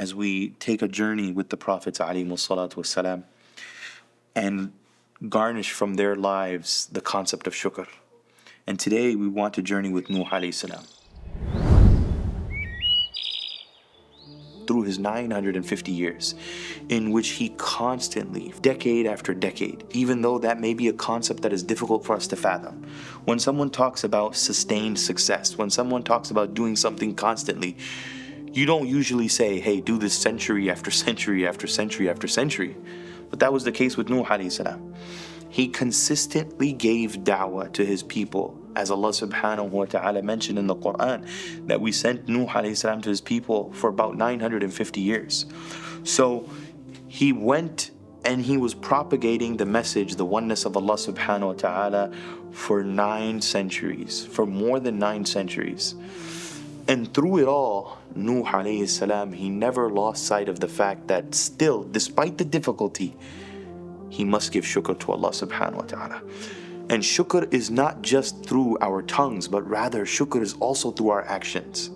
as we take a journey with the Prophets ﷺ and garnish from their lives the concept of shukr. And today we want to journey with Nuh alayhi salam through his 950 years, in which he constantly, decade after decade, even though that may be a concept that is difficult for us to fathom, when someone talks about sustained success, when someone talks about doing something constantly, you don't usually say, hey, do this century after century after century after century. But that was the case with Nuh alayhi salam. He consistently gave da'wah to his people, as Allah subhanahu wa ta'ala mentioned in the Quran, that we sent Nuh alayhi salam to his people for about 950 years. So he went and he was propagating the message, the oneness of Allah subhanahu wa ta'ala, for 9 centuries, for more than 9 centuries. And through it all, Nuh alayhi salam, he never lost sight of the fact that still, despite the difficulty, he must give shukr to Allah subhanahu wa ta'ala. And shukr is not just through our tongues, but rather shukr is also through our actions.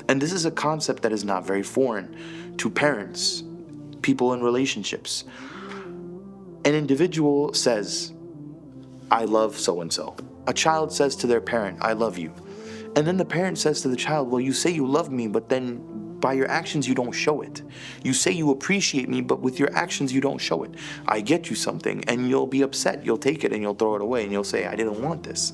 And this is a concept that is not very foreign to parents, people in relationships. An individual says, I love so-and-so. A child says to their parent, I love you. And then the parent says to the child, well, you say you love me, but then by your actions you don't show it. You say you appreciate me, but with your actions you don't show it. I get you something and you'll be upset. You'll take it and you'll throw it away and you'll say, I didn't want this.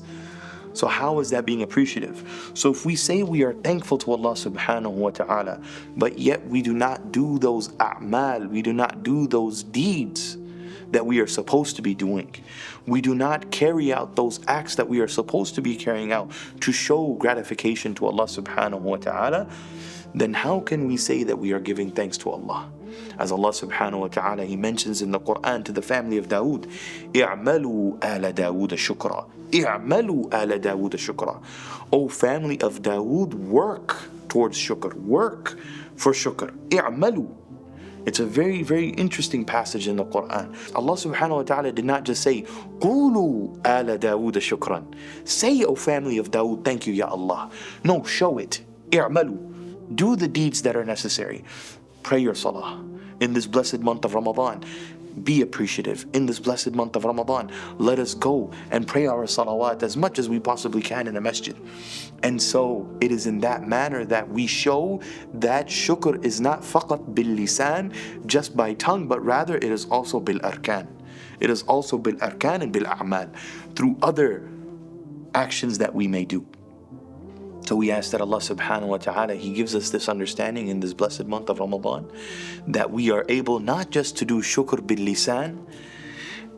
So how is that being appreciative? So if we say we are thankful to Allah subhanahu wa ta'ala, but yet we do not do those a'mal, we do not do those deeds that we are supposed to be doing, we do not carry out those acts that we are supposed to be carrying out to show gratification to Allah subhanahu wa ta'ala, then how can we say that we are giving thanks to Allah? As Allah subhanahu wa ta'ala, He mentions in the Quran to the family of Dawood, اعملوا آل داود شكرا, اعملوا آل داود شكرا. O family of Dawood, work towards shukr, work for shukr. اعملوا. It's a very, very interesting passage in the Quran. Allah subhanahu wa ta'ala did not just say, قولوا آل داود شكرا. Say, O family of Dawood, thank you, Ya Allah. No, show it. اعملوا. Do the deeds that are necessary. Pray your salah. In this blessed month of Ramadan, be appreciative. In this blessed month of Ramadan, let us go and pray our salawat as much as we possibly can in the masjid. And so it is in that manner that we show that shukr is not faqat bil lisan, just by tongue, but rather it is also bil arkan. It is also bil arkan and bil a'mal, through other actions that we may do. So we ask that Allah subhanahu wa ta'ala, He gives us this understanding in this blessed month of Ramadan, that we are able not just to do shukr bil lisan,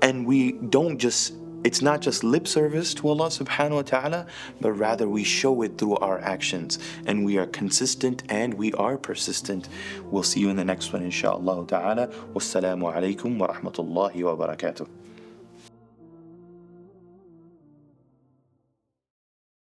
and we don't just, it's not just lip service to Allah subhanahu wa ta'ala, but rather we show it through our actions, and we are consistent and we are persistent. We'll see you in the next one, inshaAllah ta'ala. Wassalamu alaikum wa rahmatullahi wa barakatuh.